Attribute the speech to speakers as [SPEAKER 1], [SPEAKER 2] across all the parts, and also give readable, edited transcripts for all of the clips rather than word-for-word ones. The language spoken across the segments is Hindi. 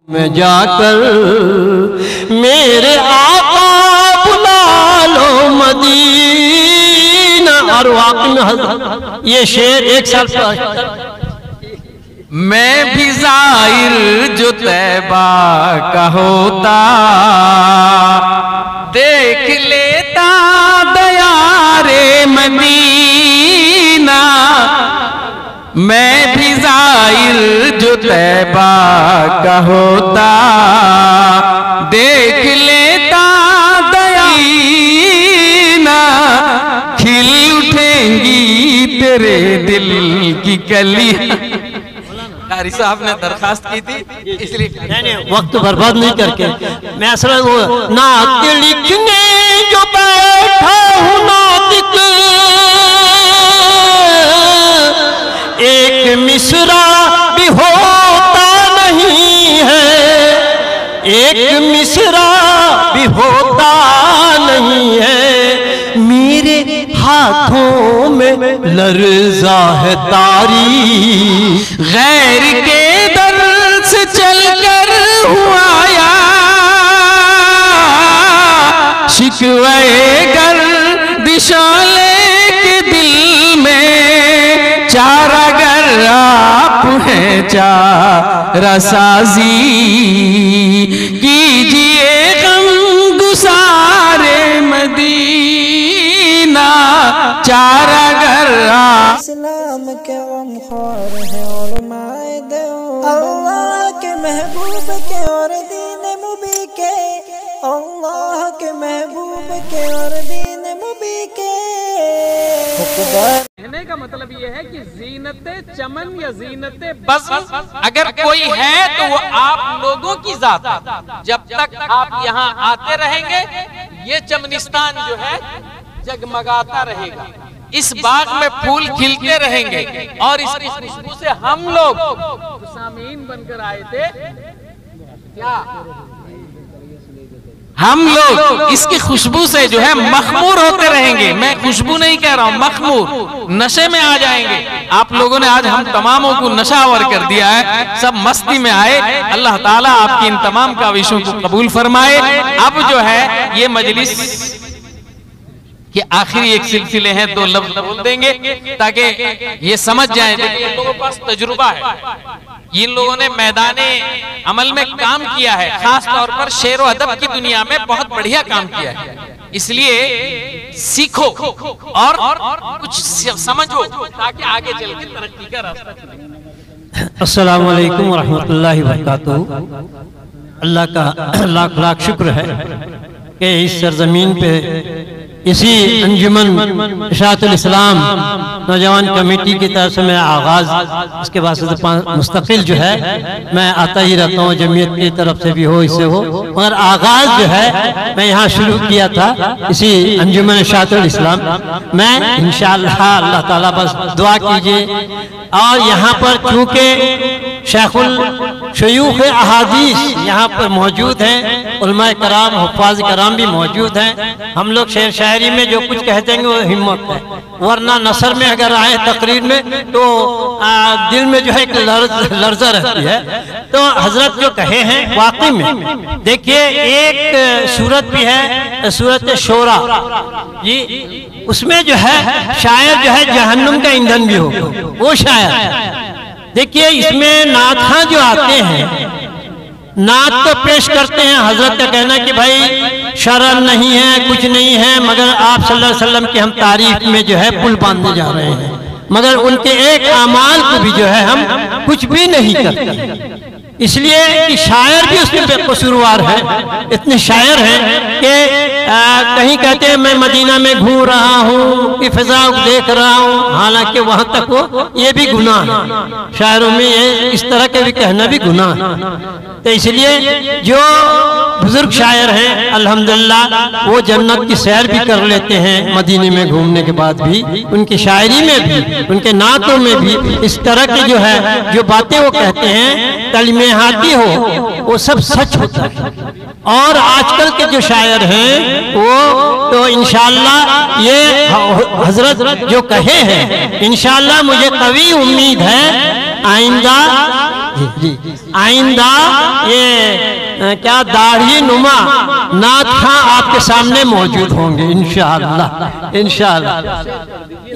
[SPEAKER 1] में जाकर मेरे आका बुला लो मदीना। और वाकई में ये शेर एक साल
[SPEAKER 2] मैं भी ज़ाहिर जो तैबा का होता, देख लेता दयारे मदीना। मैं भी ज़ाहिर जो तैबा का होता, देख लेता दयाना। खिल उठेंगी तेरे दिल की कलियां। कारी साहब ने दरखास्त की थी, इसलिए
[SPEAKER 1] नहीं वक्त बर्बाद नहीं करके मैं असल वो नात लिखने जो बैठा हूँ नातिक, एक मिसरा भी होता नहीं है, एक मिसरा भी होता नहीं है। मेरे हाथों में लर्जा है तारी,
[SPEAKER 2] गैर के दर से चलकर आया। शिकवे गर दिशाले के दिल में, चारा गर आप हैं चारा साजी। कीजिए गम गुसारे मदीना, चारा गर
[SPEAKER 3] इस्लाम के गमख्वार हैं उलमाए देवबंद, अल्लाह के महबूब के और दीन मुबी के, अल्लाह के महबूब के और दीन मुबी के।
[SPEAKER 4] कहने का मतलब ये है कि जीनते चमन या जीनते
[SPEAKER 2] बस अगर कोई है तो वो आप लोगों की जात है। जब तक आप यहाँ आते रहेंगे ये चमनिस्तान जो है जगमगाता रहेगा, इस बाग में फूल खिलते रहेंगे। और इसकी खुशबू से हम लोग
[SPEAKER 4] सामीन बनकर आए थे। क्या
[SPEAKER 2] हम लोग इसकी खुशबू से जो है मखमूर होते रहेंगे। मैं खुशबू नहीं कह रहा हूँ, मखमूर, नशे में आ जाएंगे। आप लोगों ने आज हम तमामों को नशावर कर दिया है, सब मस्ती में आए। अल्लाह ताला आपकी इन तमाम काविशों को कबूल फरमाए। अब जो है ये मजलिस कि आखिरी एक सिलसिले हैं, दो लफ्ज बोल देंगे ताकि ये समझ जाएं। इन लोगों के पास तजुर्बा है, इन लोगों ने मैदाने अमल में काम किया है, खास तौर पर शेर व अदब की दुनिया में बहुत बढ़िया काम किया है। इसलिए सीखो और कुछ समझो ताकि आगे चल के तरक्की का रास्ता चले।
[SPEAKER 1] अस्सलामु अलैकुम व रहमतुल्लाहि व बरकातहू। अल्लाह का लाख लाख शुक्र है कि इस सरजमीन पे इसी अंजुमन इशाअतुल इस्लाम नौजवान कमेटी की तरफ से मैं आगाज़, इसके बाद से मुस्तकिल जो है मैं आता ही रहता हूँ, जमीयत की तरफ से भी हो, इससे हो, मगर आगाज़ जो है मैं यहाँ शुरू किया था इसी अंजुमन इशाअतुल इस्लाम। मैं इंशाअल्लाह अल्लाह ताला बस दुआ कीजिए। और यहाँ पर चूँकि शेखुल शयूख अहादीस यहाँ पर मौजूद हैं, उलमाए कराम हुफ़ाज़ कराम भी मौजूद हैं। हम लोग शेर शायरी में जो कुछ कहते हैं वो हिम्मत है, वरना नसर में अगर आए तकरीर में तो दिल में जो है एक लर्जा रहती है। तो हजरत जो कहे हैं वाकई में देखिए, एक सूरत भी है सूरत शोरा जी, उसमें जो है शायर जो है जहन्नुम का ईंधन भी हो, वो शायर। देखिए इसमें नात खां जो आते हैं, नात तो पेश करते हैं। हजरत का कहना कि भाई शर्म नहीं है, कुछ नहीं है, मगर आप सल्लल्लाहु अलैहि वसल्लम की हम तारीफ में जो है पुल बांधने जा रहे हैं, मगर उनके एक अमाल को भी जो है हम कुछ भी नहीं करते। इसलिए कि शायर भी उसमें बेकसूरवार है। इतने शायर हैं कि कहीं कहते हैं मैं मदीना में घूम रहा हूँ कि फिजा देख रहा हूँ, हालांकि वहां तक वो ये भी गुनाह है। शायरों में ये इस तरह के भी कहना भी गुनाह है। तो इसलिए जो बुजुर्ग शायर हैं अल्हम्दुलिल्लाह वो जन्नत की सैर भी कर लेते हैं मदीने में घूमने के बाद भी। उनकी शायरी में भी, उनके नातों में भी इस तरह की जो है जो बातें वो कहते हैं कलमे हाथी हो, वो सब सच होता है। और आजकल के जो शायर हैं वो तो इंशाअल्लाह ये हजरत जो कहे हैं, इंशाअल्लाह मुझे कभी उम्मीद है आइंदा जी आइंदा ये क्या दाढ़ी नुमा नात खां आपके सामने मौजूद होंगे इंशाअल्लाह इंशाअल्लाह।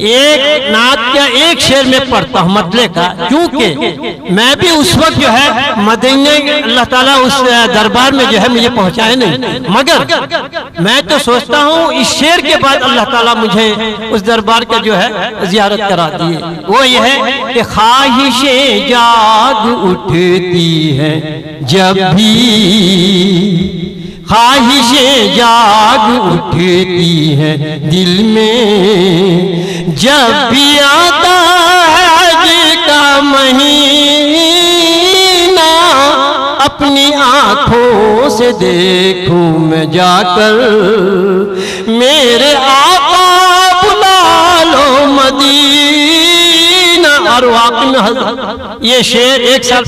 [SPEAKER 1] एक नात का एक शेर में पढ़ता हूँ मतले का, क्योंकि मैं भी उस वक्त जो है मदीने अल्लाह ताला उस दरबार में जो है मुझे पहुंचाए नहीं, मगर मैं तो सोचता हूँ इस शेर के बाद अल्लाह ताला मुझे उस दरबार का जो है जियारत करा दिए। वो ये है कि ख्वाहिशें जाग उठती है जब भी, ख्वाहिशें जाग उठती है दिल में जब भी आता है हज का महीना, अपनी आंखों से देखूं मैं जाकर मेरे आका बुला लो मदीना। और वाकई ये शेर एक साल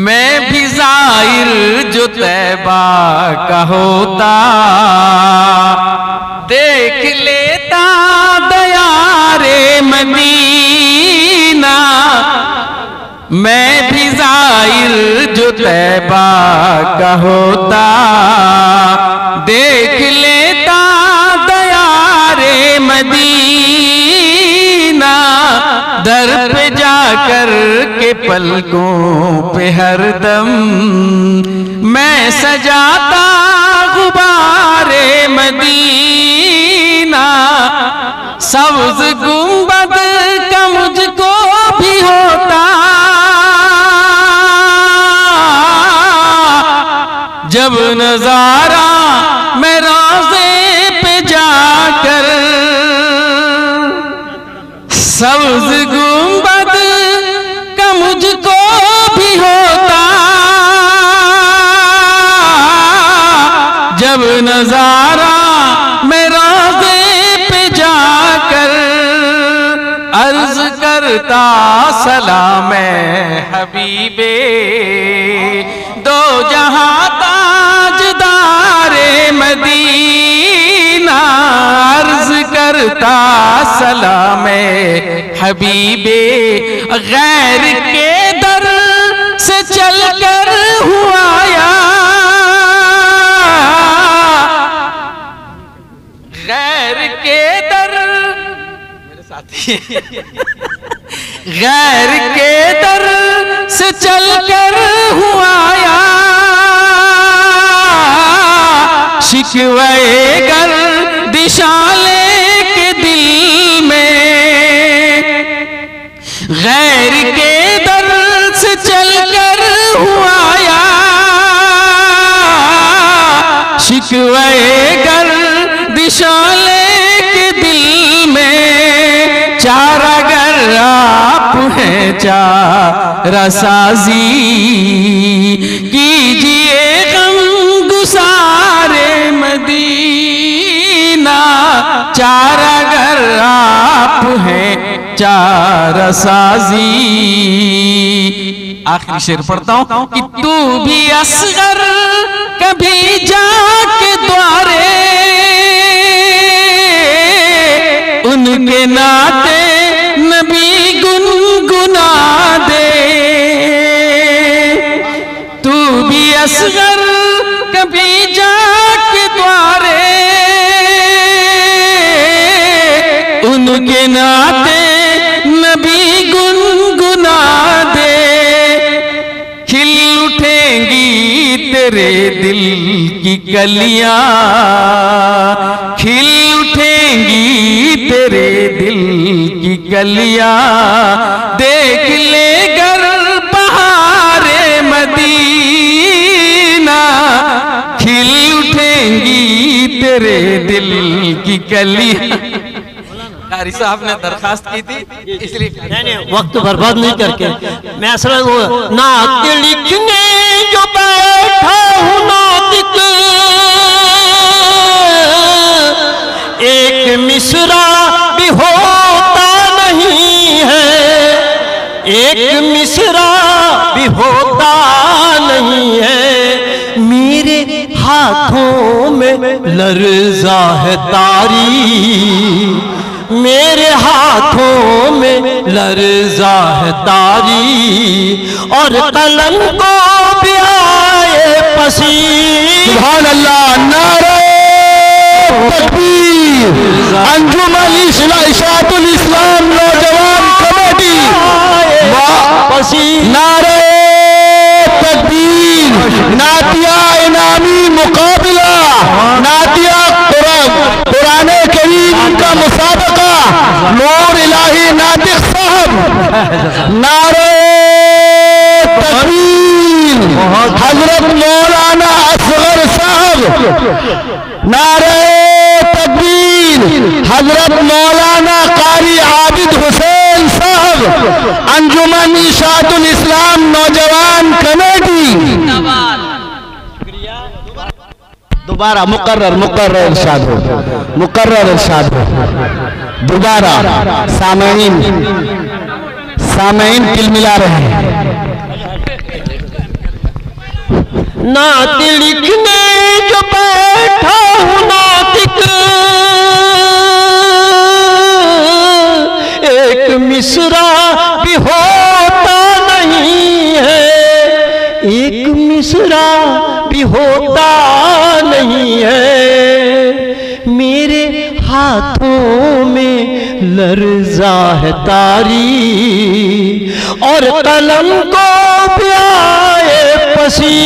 [SPEAKER 2] मैं भी ज़ाहिर जो तैबा का होता, देख लेता दयारे मदीना। मैं भी ज़ाहिर जो तैबा का होता, देख लेता दयारे मदीना। दर पे जाकर के पलकों पे हरदम मैं सजाता गुबारे मदीना। सब्ज़ गुंबद का मुझको भी होता, जब नजारा मैं रोज़े पे जाकर। सब्ज़ गुंबद का मुझको भी होता, जब नजारा मैं रोज़े पे जाकर। अर्ज करता सलाम हबीबे दो जहां ताजदारे मदीना। अर्ज करता सलाम हबीबे गैर के दर से चलकर हुआ आया, गैर के दर मेरे साथी गैर के दर से चलकर हुआ आया। शिकवे गर दिशाले के दिल में, गैर के दर से चलकर हुआ आया। शिकवे गर दिशाले के दिल में, चारा गर आप हैं चारा साजी कीजिए गम गुसारे मदीना। चारा गर आप हैं चारा साजी। आखिरी शेर पढ़ता हूं कि तू भी असगर कभी जाके द्वारे, उनके नाते नबी गुनगुना दे। तू भी असगर कभी जाके द्वारे, उनके नाते नबी गुनगुना दे। खिल उठेंगी तेरे दिल की कलियां, खिल उठेंगी तेरे दिल की कलियां। देख ले गर बहारे मदीना, खिल उठेंगी तेरे दिल की कलियां। कारी साहब ने दरखास्त की थी इसलिए
[SPEAKER 1] नहीं वक्त बर्बाद नहीं करके मैं असल वो नात लिखने जो बैठा हूँ, नात एक मिसरा भी होता नहीं है, एक मिसरा भी होता नहीं है। मेरे हाथों में लर्जा है तारी, मेरे हाथों में लर्जा है तारी और कलम को भी आए पसीना।
[SPEAKER 5] सुभान अल्लाह, नारे तकबीर। अंजुमन इशाअतुल इस्लाम नौजवान कमेटी, नारे तकबीर। नातिया इनामी मुकाबला, नातिया कुराने करीम का मुसाबका, नूर इलाही नातिक साहब, नारे तकबीर। हजरत मौलाना असगर साहब, नारे तकबीर। हजरत मौलाना कारी आबिद हुसैन साहब, अंजुमन इशाअतुल इस्लाम नौजवान कमेटी। दोबारा मुकर्रर इरशाद हो, मुकर्रर इरशाद हो दोबारा। सामईन तिलमिला रहे हैं।
[SPEAKER 1] नात लिखने जो बैठा हूँ नातिक, एक मिसरा भी होता नहीं है, एक मिसरा भी होता नहीं है। मेरे हाथों में लर्जा है तारी और कलम को भी आए पसीना।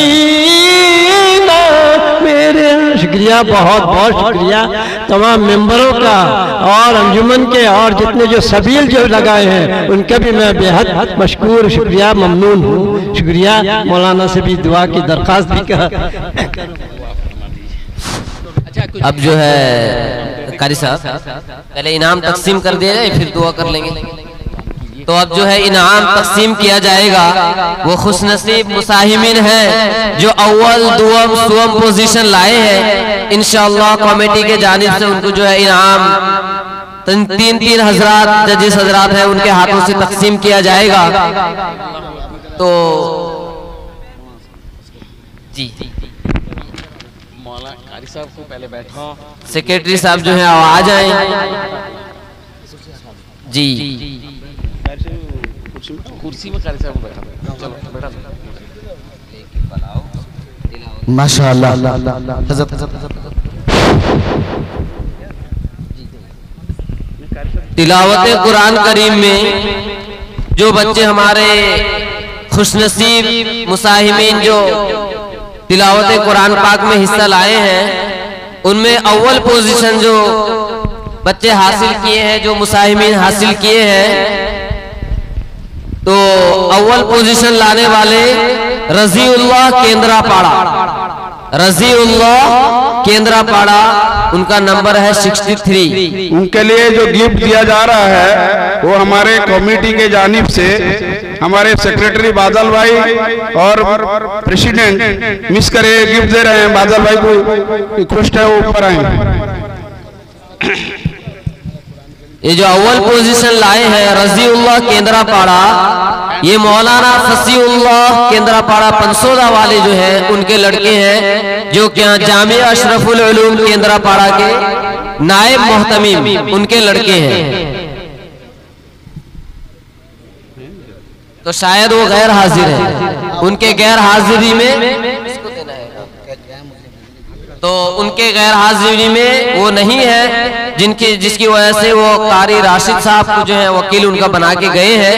[SPEAKER 1] मेरे शुक्रिया, बहुत बहुत शुक्रिया तमाम मेंबरों का और अंजुमन के और जितने जो सबील जो लगाए हैं उनका भी मैं बेहद मशकूर, शुक्रिया, ममनून हूँ। शुक्रिया। मौलाना से भी दुआ की दरख्वास्त भी कहा।
[SPEAKER 6] अब जो है कारी साहब पहले इनाम तकसीम कर दिया जाए, फिर दुआ कर लेंगे। तो अब जो है इनाम तकसीम किया जाएगा। वो खुशनसीब मुसाहिमीन हैं जो अव्वल दुआम सुअम पोजीशन लाए हैं। इंशाअल्लाह कमेटी के जानिब से उनको जो है इनाम तीन हजरात जजेस हजरात हैं उनके हाथों से तकसीम किया जाएगा। तो जी मौलाना कारी साहब को पहले बैठो, सेक्रेटरी साहब जो है आ जाएं। जी कुर्सी में कारी साहब को बैठा, चलो बैठा।
[SPEAKER 5] माशाअल्लाह।
[SPEAKER 6] तिलावत कुरान करीम में जो बच्चे हमारे खुशनसीब मुसाहिमीन जो तिलावत कुरान पाक में हिस्सा लाए हैं, उनमें अव्वल पोजीशन जो बच्चे हासिल किए हैं, जो मुसाहिमीन हासिल किए हैं, तो अव्वल पोजीशन लाने वाले रजीउल्लाह केंद्रापाड़ा, रजीउल्लाह केंद्रापाड़ा, उनका नंबर है 63।
[SPEAKER 5] उनके लिए जो गिफ्ट दिया जा रहा है वो हमारे कमेटी के जानिब से हमारे सेक्रेटरी बादल भाई और प्रेसिडेंट मिस करे गिफ्ट दे रहे हैं। बादल भाई को रिक्वेस्ट है वो ऊपर आए।
[SPEAKER 6] ये जो अव्वल पोजीशन लाए हैं रजीउल्लाह केंद्रापाड़ा, ये मौलाना फसीउल्लाह केंद्रापाड़ा पंसोदा वाले जो है उनके लड़के हैं, जो क्या जामिया अशरफुल उलूम केंद्रापाड़ा के नायब मोहतमीम उनके लड़के हैं। तो शायद वो गैर हाजिर है, उनके गैर हाजिरी में तो उनके गैर हाजिरी में वो नहीं है, जिसकी वजह से वो कारी राशिद साहब को जो है वकील उनका बना के गए हैं।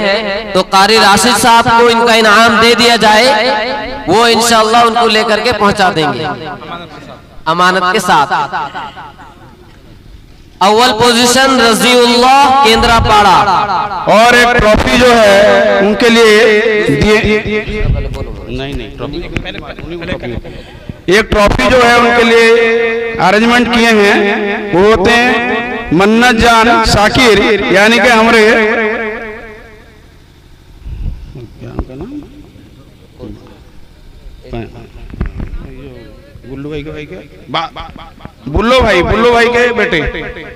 [SPEAKER 6] तो कारी राशिद साहब को इनका इनाम दे दिया जाए, वो इंशाअल्लाह उनको लेकर के पहुंचा देंगे अमानत के साथ। अव्वल पोजीशन रजीउल्लाह केंद्रापाड़ा।
[SPEAKER 5] और एक ट्रॉफी जो है उनके लिए एक ट्रॉफी जो है उनके लिए अरेंजमेंट किए हैं। वो होते हैं मन्नत जान शाकिर, यानी कि हमारे बुल्लो भाई के बेटे,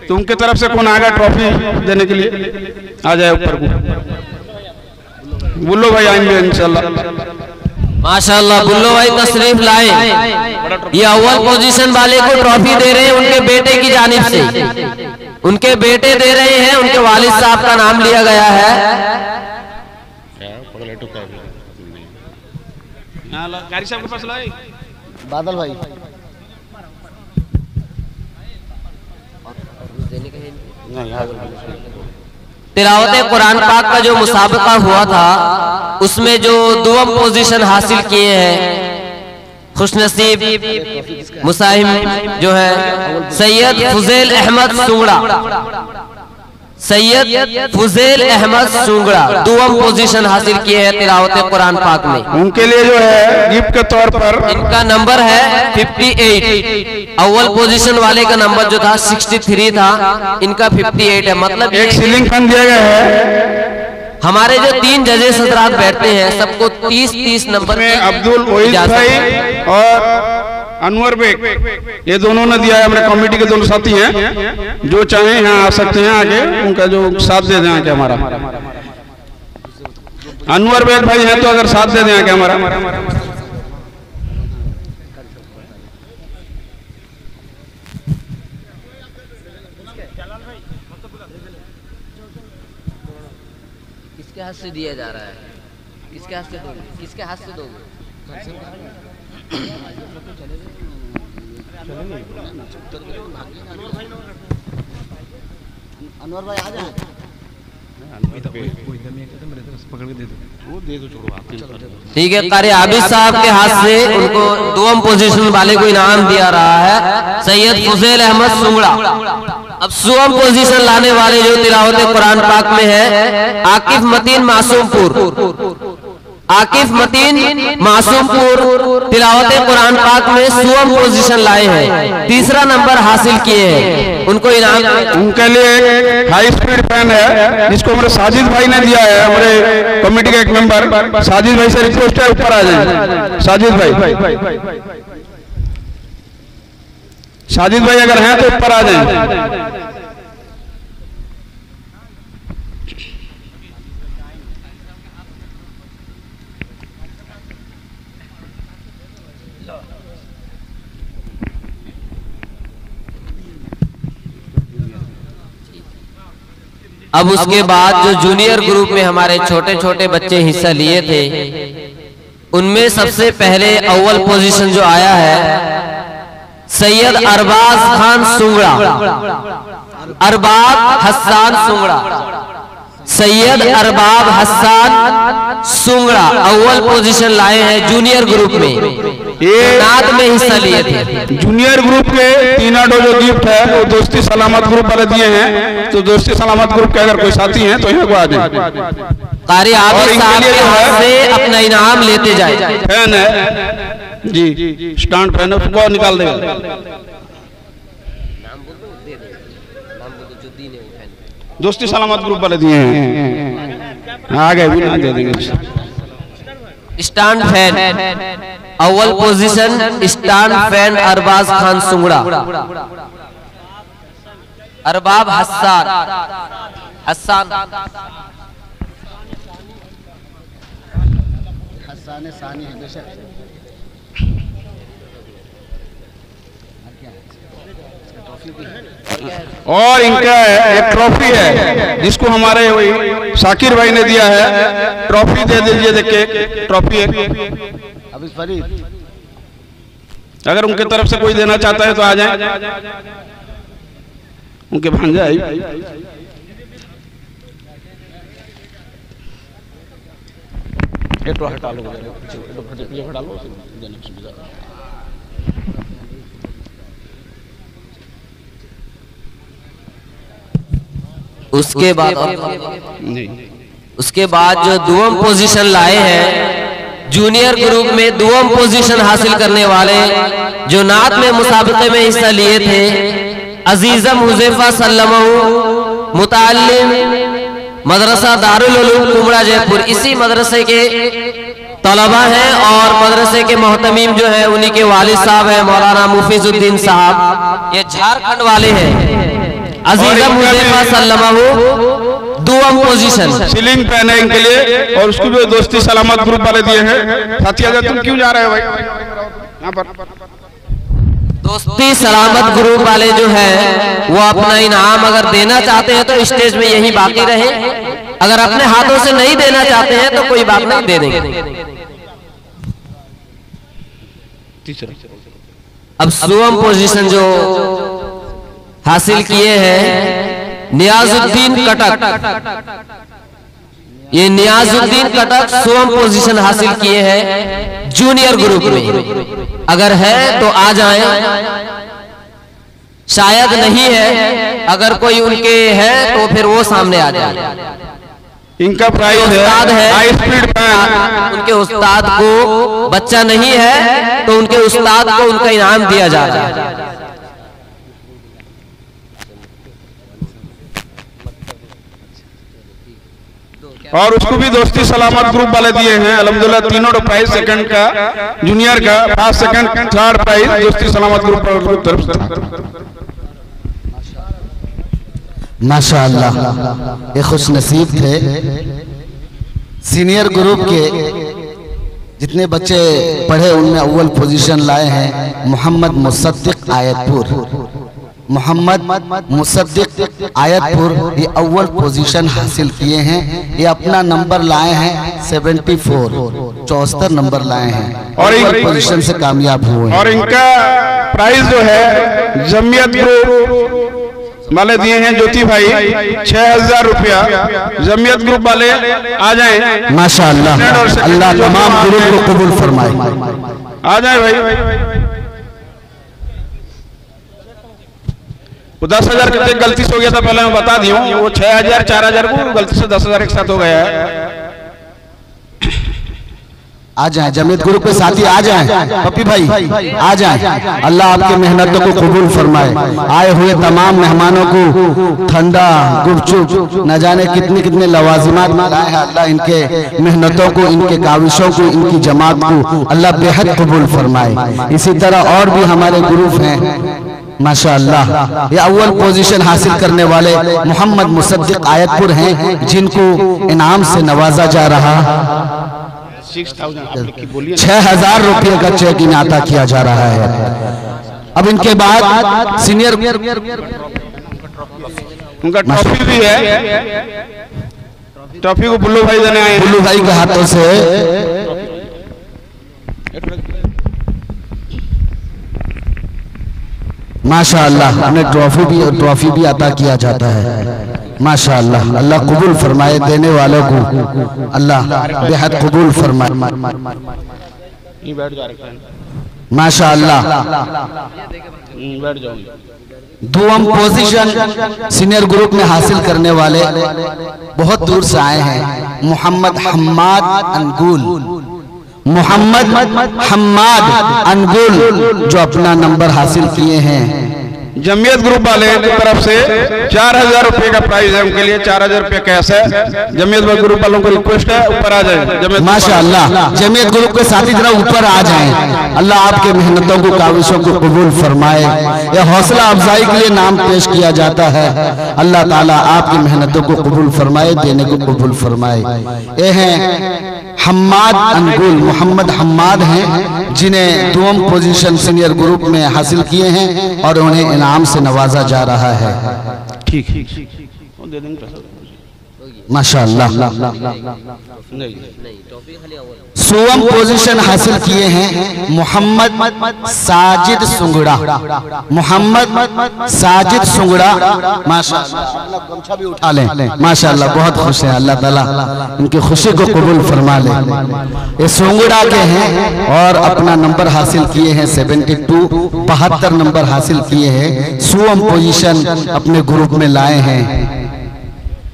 [SPEAKER 5] तो उनके तरफ से कौन आएगा ट्रॉफी देने के लिए? आ जाए ऊपर को, बुल्लो भाई आएंगे इंशाल्लाह।
[SPEAKER 6] माशाअल्लाह बुल्लो भाई तशरीफ लाए। ये अव्वल पोजीशन वाले को ट्रॉफी दे रहे हैं उनके बेटे की जानिब से। उनके बेटे दे रहे हैं, उनके वालिद साहब का नाम लिया गया है।
[SPEAKER 5] कारी साहब के पास लाए
[SPEAKER 7] बादल भाई।
[SPEAKER 6] तिलावत कुरान पाक का जो मुसाबका हुआ था उसमें जो दुआम पोजीशन हासिल किए हैं खुशनसीब मुसाहिम जो है सैयद फुजैल अहमद सुंगड़ा, सैयद फुजैल अहमद सुंगड़ा दुआम पोजीशन हासिल किए हैं तिलावत कुरान पाक में।
[SPEAKER 5] उनके लिए जो है गिफ्ट के तौर पर
[SPEAKER 6] इनका नंबर है 58। अव्वल पोजीशन वाले का नंबर जो था 63 था, इनका 58 है। मतलब
[SPEAKER 5] एक सीलिंग फैन दिया गया है।
[SPEAKER 6] हमारे जो 3 जजेस हजरात बैठते हैं सबको 30-30 नंबर
[SPEAKER 5] में अब्दुल ओइस भाई और अनवर बेग, ये दोनों ने दिया है। हमारे कमेटी के दोनों साथी हैं, जो चाहे यहाँ आ सकते हैं आगे, उनका जो साथ दे दें आके हमारा। अनवर बेग भाई हैं तो अगर साथ दे दें आके हमारा।
[SPEAKER 6] किसके हाथ से दिया जा रहा है? किसके हाथ से दोगे? किसके हाथ से दोगे?
[SPEAKER 7] अनवर भाई आ जाए।
[SPEAKER 6] ठीक है, कारी आबिद साहब के हाथ से उनको दुआम पोजीशन वाले को इनाम दिया रहा है सैयद फुजैल अहमद सुंगड़ा। अब सुअम पोजीशन लाने वाले जो तिलावत कुरान पाक में है आकिफ मतीन मासूमपुर, आकिफ मतीन मासूमपुर तिलावत कुरान पाक में सुअम पोजीशन लाए हैं, 3रा नंबर हासिल किए हैं। उनको इनाम
[SPEAKER 5] उनके लिए हाई स्पीड फैन है जिसको हमारे साजिद भाई ने दिया है। हमारे कमेटी का एक मेंबर साजिद भाई से रिक्वेस्ट है ऊपर आ जाए। साजिद भाई, साजिद भाई अगर हैं तो ऊपर आ जाए।
[SPEAKER 6] अब उसके बाद जो जूनियर ग्रुप में हमारे छोटे छोटे बच्चे हिस्सा लिए थे उनमें सबसे पहले अव्वल पोजीशन जो आया है सैयद अरबाज खान सुंगड़ा, अरबाब हसन सुंगड़ा, सैयद अरबाब हसन सुंगड़ा अव्वल पोजीशन लाए हैं जूनियर ग्रुप में। ये नाद में हिस्सा लिए थे।
[SPEAKER 5] जूनियर ग्रुप के 3 जो गिफ्ट है वो दोस्ती सलामत ग्रुप वाले दिए हैं, तो दोस्ती सलामत ग्रुप के अगर कोई साथी हैं तो यहाँ को आ जाए।
[SPEAKER 6] कारी आबिद साहब के हाथ से अपना इनाम लेते जाए।
[SPEAKER 5] फैन है जी, स्टैंड फैन है, वो निकाल देगा। दोस्ती सलामत ग्रुप वाले दिए हैं, आ गए भी ना दे देंगे।
[SPEAKER 6] स्टैंड फैन अव्वल position stand fan Arbaz Khan सुंगड़ा, अरबाब हसन हसन
[SPEAKER 7] सानी है बेशक।
[SPEAKER 5] और इनका एक ट्रॉफी है जिसको हमारे वही शाकिर भाई ने दिया है। ट्रॉफी दे दीजिए, देखिए ट्रॉफी है।
[SPEAKER 7] अभी फरीद
[SPEAKER 5] अगर उनके तरफ से कोई देना चाहता है तो आ जाए। उनके भांजा आई हटा लो, हटा लो।
[SPEAKER 6] उसके बाद जो दुआम पोजीशन लाए हैं जूनियर ग्रुप में दुआम पोजीशन हासिल करने वाले जो नात में मुसाबके में हिस्सा लिए थे अजीजम हुज़ैफा सल्लमहु मुताल्लिम मदरसा दारुल उलूम कुमड़ा जयपुर, इसी मदरसे के तलबा हैं और मदरसे के मोहतमीम जो है उन्हीं के वालिद साहब हैं मौलाना मुफीजुद्दीन साहब। ये झारखंड वाले हैं। अजीजम हुज़ैफा सल्लमहु दुआम पोजीशन
[SPEAKER 5] सीलिंग फैन है इनके लिए, और उसको भी दोस्ती सलामत ग्रुप वाले दिए हैं। साथी अगर तुम क्यों जा रहे हो भाई यहाँ पर?
[SPEAKER 6] दोस्ती सलामत ग्रुप वाले जो है वो अपना इनाम अगर देना चाहते हैं तो स्टेज में यही बाकी रहे, अगर अपने हाथों से नहीं देना चाहते हैं तो कोई बात नहीं, दे देंगे। अब सुवम पोजीशन जो हासिल किए हैं नियाजुद्दीन कटक, ये नियाजुद्दीन कटक सुवम पोजीशन हासिल किए हैं जूनियर ग्रुप में। अगर है तो आ जाएं, शायद नहीं है, अगर कोई उनके है तो फिर वो सामने आ जाए।
[SPEAKER 5] इनका प्राइस
[SPEAKER 6] उस्ताद है,
[SPEAKER 5] हाई स्पीड फैन,
[SPEAKER 6] उनके उस्ताद को बच्चा नहीं है तो उनके उस्ताद को उनका इनाम दिया जा रहा है।
[SPEAKER 5] और उसको भी दोस्ती सलामत ग्रुप वाले दिए हैं अल्हम्दुलिल्लाह। तीनों प्राइज, सेकंड का, जूनियर का, फर्स्ट सेकंड थर्ड प्राइज दोस्ती सलामत ग्रुप की तरफ से।
[SPEAKER 7] माशाअल्लाह, ये खुश नसीब थे। सीनियर ग्रुप के जितने बच्चे पढ़े उनमें अव्वल पोजीशन लाए हैं मोहम्मद मुसद्दिक आयतपुर। मोहम्मद मुसद्दिक आयतपुर ये अव्वल पोजीशन हासिल किए हैं। ये अपना नंबर लाए हैं 74 नंबर लाए हैं और अव्वल पोजीशन से कामयाब हुए।
[SPEAKER 5] और इनका प्राइज जो है जमीयत ग्रुप वाले दिए हैं ज्योति भाई 6000 रुपया। जमीयत ग्रुप वाले आ जाएं।
[SPEAKER 7] माशाअल्लाह, अल्लाह तमाम ग्रुप को कबूल फरमाए।
[SPEAKER 5] आ जाए भाई। वो 10,000 के गलती से हो गया था, पहले मैं बता दी हूँ। वो 6,000 4,000 को गलती से 10,000 एक साथ हो गया है।
[SPEAKER 7] आ जाएं, जमीयत ग्रुप के साथी आ जाएं, पप्पी भाई आ जाएं। अल्लाह आपकी मेहनतों को कबूल फरमाए। आए हुए तमाम मेहमानों को ठंडा, गुपचुप, न जाने कितने कितने लवाजिमात मिलाए हैं। अल्लाह इनके मेहनतों को, इनके काविशों को, इनकी जमात को अल्लाह बेहद कबूल फरमाए। इसी तरह और भी हमारे ग्रुप हैं माशाअल्लाह। ये अव्वल पोजीशन हासिल करने वाले मोहम्मद मुसद्दिक आयतपुर हैं, जिनको इनाम से नवाजा जा रहा 6,000 रुपये का चेक इनाता किया जा रहा है। अब इनके बाद सीनियर
[SPEAKER 5] उनका ट्रॉफी भी है। ट्रॉफी को बुल्लू भाई देने आए।
[SPEAKER 7] बुल्लू भाई के हाथों से माशाअल्लाह हमें ट्रॉफी भी अता किया जाता है। माशाअल्लाह, अल्लाह कबूल फरमाए। देने वालों को अल्लाह बेहद कबूल फरमाए। माशाअल्लाह, दुआम पोजीशन सीनियर ग्रुप में हासिल करने वाले बहुत दूर से आए हैं। मोहम्मद हम्माद अनगुल, मोहम्मद हम्माद अनगुल जो अपना नंबर हासिल किए हैं।
[SPEAKER 5] जमीयत ग्रुप वाले की तरफ से 4,000 रुपये का प्राइस है उनके लिए। 4,000 रुपये कैश है। जमीयत ग्रुप वालों को रिक्वेस्ट है ऊपर आ जाए।
[SPEAKER 7] माशाअल्लाह, जमीयत ग्रुप के साथी जरा ऊपर आ जाएं। अल्लाह आपके मेहनतों को, काविशों को कबूल फरमाए। यह हौसला अफजाई के लिए नाम पेश किया जाता है। अल्लाह ताला आपकी मेहनतों को कबूल फरमाए, देने को कबूल फरमाए। ये हैं हम्माद अनगुल, मोहम्मद हम्माद हैं जिन्हें दुआम पोजीशन सीनियर ग्रुप में हासिल किए हैं और उन्हें इनाम से नवाजा जा रहा है।
[SPEAKER 5] ठीक
[SPEAKER 7] माशाअल्लाह। सुवम पोजीशन हासिल किए हैं मोहम्मद साजिद सुंगड़ा, मोहम्मद साजिद सुंगड़ा। माशाअल्लाह, भी उठा लें। माशाअल्लाह, बहुत खुश हैं। अल्लाह ताला इनकी खुशी को कबूल फरमा ले। ये सुंगड़ा के हैं और अपना नंबर हासिल किए हैं 72 नंबर हासिल किए हैं। सुवम पोजीशन अपने ग्रुप में लाए हैं।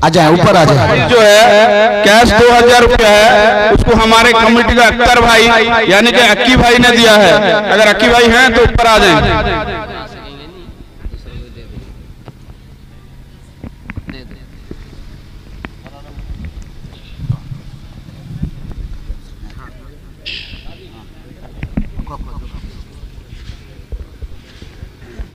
[SPEAKER 7] आ जाए, ऊपर आ जाए।
[SPEAKER 5] जो है कैश 2,000 रुपया है, उसको हमारे कमेटी का अख्तर भाई यानी कि अक्की भाई ने दिया है। अगर अक्की भाई हैं तो ऊपर आ जाए।